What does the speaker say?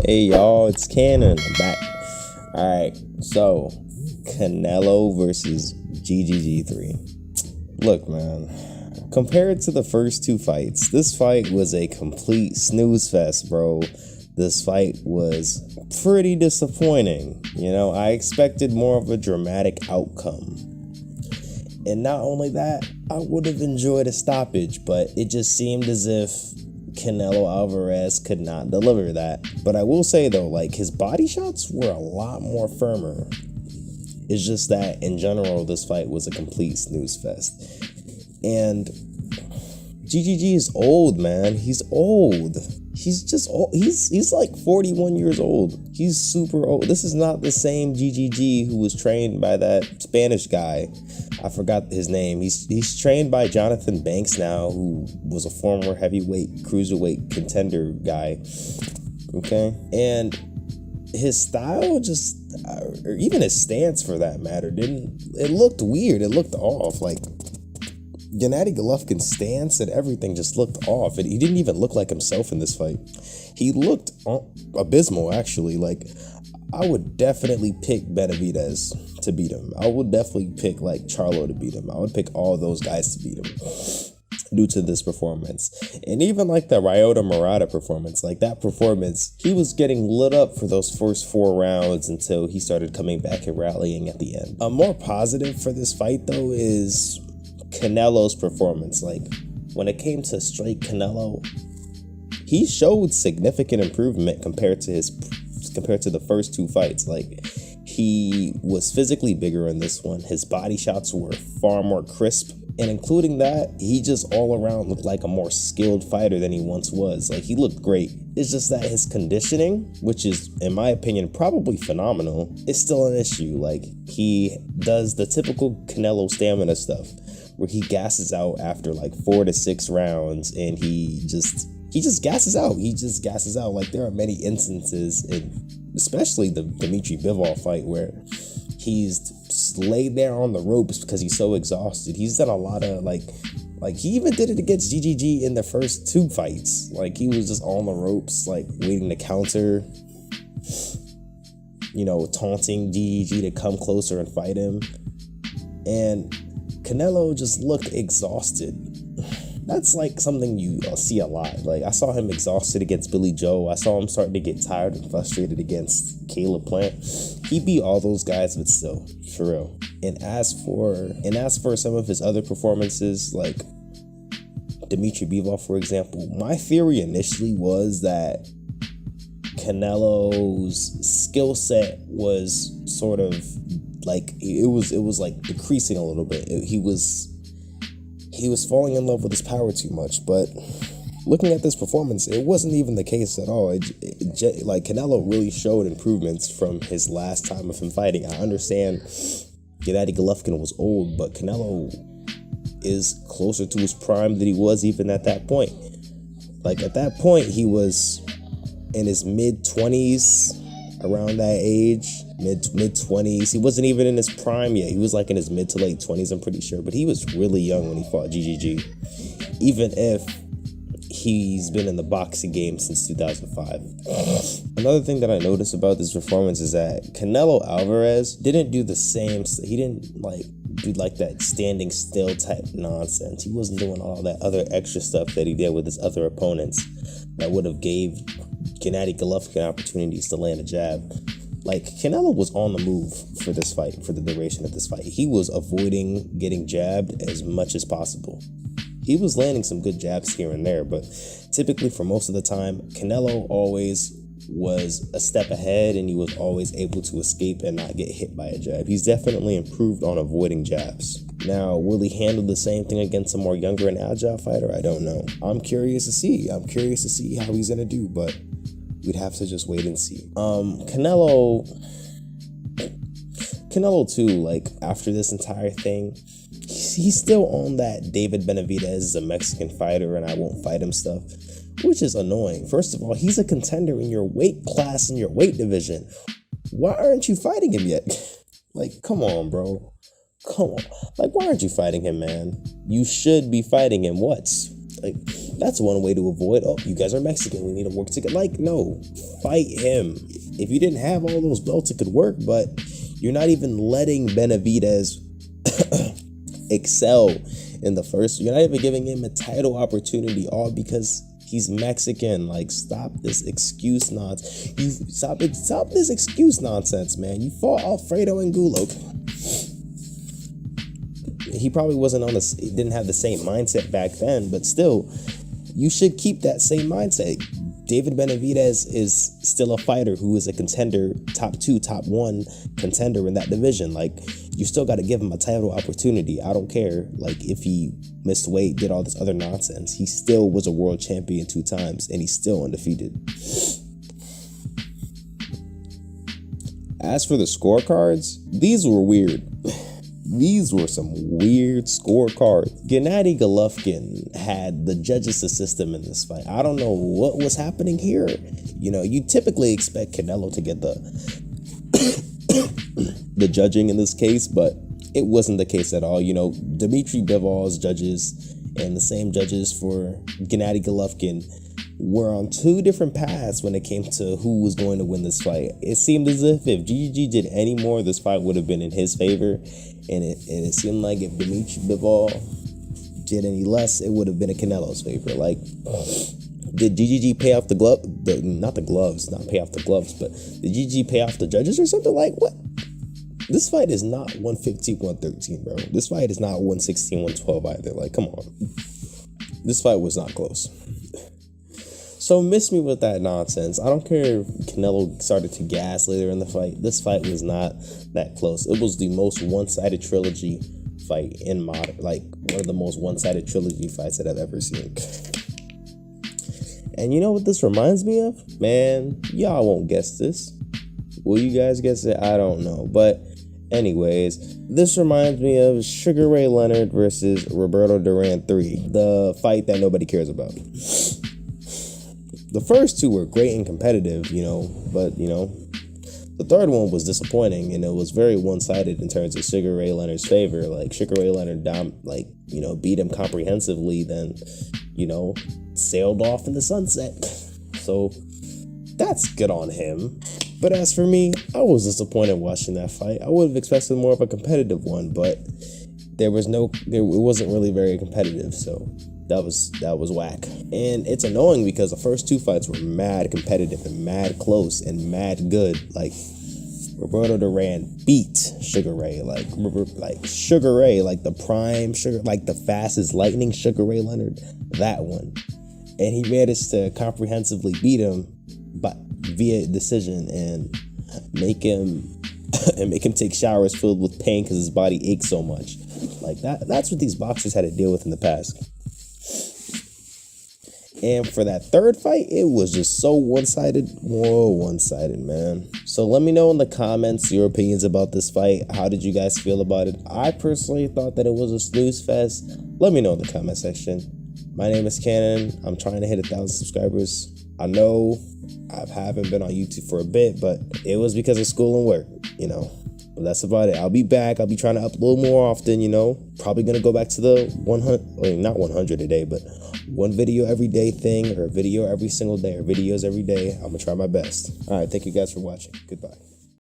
Hey y'all, it's Cannon. I'm back. Alright, so Canelo versus GGG3. Look, man, compared to the first two fights, this fight was a complete snooze fest, bro. This fight was pretty disappointing. You know, I expected more of a dramatic outcome. And not only that, I would have enjoyed a stoppage, but it just seemed as if Canelo Alvarez could not deliver that. But I will say though, like, his body shots were a lot more firmer. It's just that in general, this fight was a complete snooze fest. And GGG is old, man. He's old. He's just old. He's like 41 years old. He's super old. This is not the same GGG who was trained by that Spanish guy. I forgot his name. He's trained by Jonathan Banks now, who was a former heavyweight, cruiserweight contender guy. Okay? And his style just, or even his stance for that matter, it looked weird. It looked off. Like, Gennadiy Golovkin's stance and everything just looked off. He didn't even look like himself in this fight. He looked abysmal, actually. Like, I would definitely pick Benavidez to beat him. I would definitely pick, like, Charlo to beat him. I would pick all those guys to beat him due to this performance. And even, like, the Ryota Murata performance, like, that performance, he was getting lit up for those first 4 rounds until he started coming back and rallying at the end. A more positive for this fight, though, is Canelo's performance. Like, when it came to straight Canelo, he showed significant improvement compared to the first 2 fights. Like, he was physically bigger in this one. His body shots were far more crisp, and including that, he just all around looked like a more skilled fighter than he once was. Like, he looked great. It's just that his conditioning, which is, in my opinion, probably phenomenal, is still an issue. Like, he does the typical Canelo stamina stuff, where he gasses out after like 4 to 6 rounds, and he just gasses out. He just gasses out. Like, there are many instances, especially the Dimitri Bivol fight, where he's laid there on the ropes because he's so exhausted. He's done a lot of like he even did it against GGG in the first 2 fights. Like, he was just on the ropes, like, waiting to counter, you know, taunting GGG to come closer and fight him. And Canelo just looked exhausted. That's like something you see a lot. Like, I saw him exhausted against Billy Joe. I saw him starting to get tired and frustrated against Caleb Plant. He beat all those guys, but still, for real. And as for some of his other performances, like Dimitri Bivol, for example, my theory initially was that Canelo's skill set was sort of like, it was like decreasing a little bit. He was falling in love with his power too much. But looking at this performance, it wasn't even the case at all. Like, Canelo really showed improvements from his last time of him fighting. I understand Gennadiy Golovkin was old, but Canelo is closer to his prime than he was even at that point. Like, at that point, he was in his mid-20s, around that age, mid-20s. He wasn't even in his prime yet. He was like in his mid to late 20s, I'm pretty sure. But he was really young when he fought GGG, even if he's been in the boxing game since 2005. Another thing that I noticed about this performance is that Canelo Alvarez didn't do the same. He didn't do that standing still type nonsense. He wasn't doing all that other extra stuff that he did with his other opponents that would have gave Gennadiy Golovkin opportunities to land a jab. Like, Canelo was on the move for this fight, for the duration of this fight. He was avoiding getting jabbed as much as possible. He was landing some good jabs here and there, but typically for most of the time, Canelo always was a step ahead, and he was always able to escape and not get hit by a jab. He's definitely improved on avoiding jabs. Now, will he handle the same thing against a more younger and agile fighter? I don't know. I'm curious to see. I'm curious to see how he's going to do, but we'd have to just wait and see. Canelo too, like, after this entire thing, he's still on that David Benavidez is a Mexican fighter and I won't fight him stuff, which is annoying. First of all, he's a contender in your weight class, in your weight division. Why aren't you fighting him yet? Like, come on, bro. Come on. Like, why aren't you fighting him, man? You should be fighting him. Like, That's one way to avoid, oh, you guys are Mexican, we need to work together. Like, no, fight him. If you didn't have all those belts, it could work, but you're not even letting Benavidez excel in the first. You're not even giving him a title opportunity, all because he's Mexican. Like, stop this excuse nonsense. Stop this excuse nonsense, man. You fought Alfredo Angulo. He probably didn't have the same mindset back then, but still, you should keep that same mindset. David Benavidez is still a fighter who is a contender, top 2, top 1 contender in that division. Like, you still got to give him a title opportunity. I don't care. Like, if he missed weight, did all this other nonsense, he still was a world champion 2 times, and he's still undefeated. As for the scorecards, these were weird. These were some weird scorecards. Gennadiy Golovkin had the judges' system in this fight. I don't know what was happening here. You know, you typically expect Canelo to get the the judging in this case, but it wasn't the case at all. You know, Dmitry Bivol's judges and the same judges for Gennadiy Golovkin were on 2 different paths when it came to who was going to win this fight. It seemed as if GGG did any more, this fight would have been in his favor. And it seemed like if Dmitry Bivol did any less, it would have been in Canelo's favor. Like, did GGG pay off the glove? Not pay off the gloves, but did GGG pay off the judges or something? Like, what? This fight is not 115, 113, bro. This fight is not 116, 112 either. Like, come on. This fight was not close. So miss me with that nonsense. I don't care if Canelo started to gas later in the fight. This fight was not that close. It was the most one-sided trilogy fight in modern, like one of the most one-sided trilogy fights that I've ever seen. And you know what this reminds me of? Man, y'all won't guess this. Will you guys guess it? I don't know. But anyways, this reminds me of Sugar Ray Leonard versus Roberto Duran 3, the fight that nobody cares about. The first 2 were great and competitive, you know, but, you know, the third one was disappointing, and it was very one-sided in terms of Sugar Ray Leonard's favor. Like, Sugar Ray Leonard, beat him comprehensively, then, you know, sailed off in the sunset. So that's good on him. But as for me, I was disappointed watching that fight. I would have expected more of a competitive one, but it wasn't really very competitive, so that was whack. And it's annoying because the first 2 fights were mad competitive and mad close and mad good. Like, Roberto Duran beat Sugar Ray, like Sugar Ray, like the prime Sugar, like the fastest lightning Sugar Ray Leonard, that one. And he managed to comprehensively beat him via decision and make him take showers filled with pain because his body aches so much. Like, that's what these boxers had to deal with in the past. And for that third fight, it was just so one-sided. Whoa, one-sided, man. So let me know in the comments your opinions about this fight. How did you guys feel about it? I personally thought that it was a snooze fest. Let me know in the comment section. My name is Cannon. I'm trying to hit 1,000 subscribers. I know I haven't been on YouTube for a bit, but it was because of school and work, you know. But that's about it. I'll be back. I'll be trying to upload more often, you know. Probably going to go back to the 100, well, not 100 a day, but 1 video every day thing, or a video every single day, or videos every day. I'm going to try my best. All right. Thank you guys for watching. Goodbye.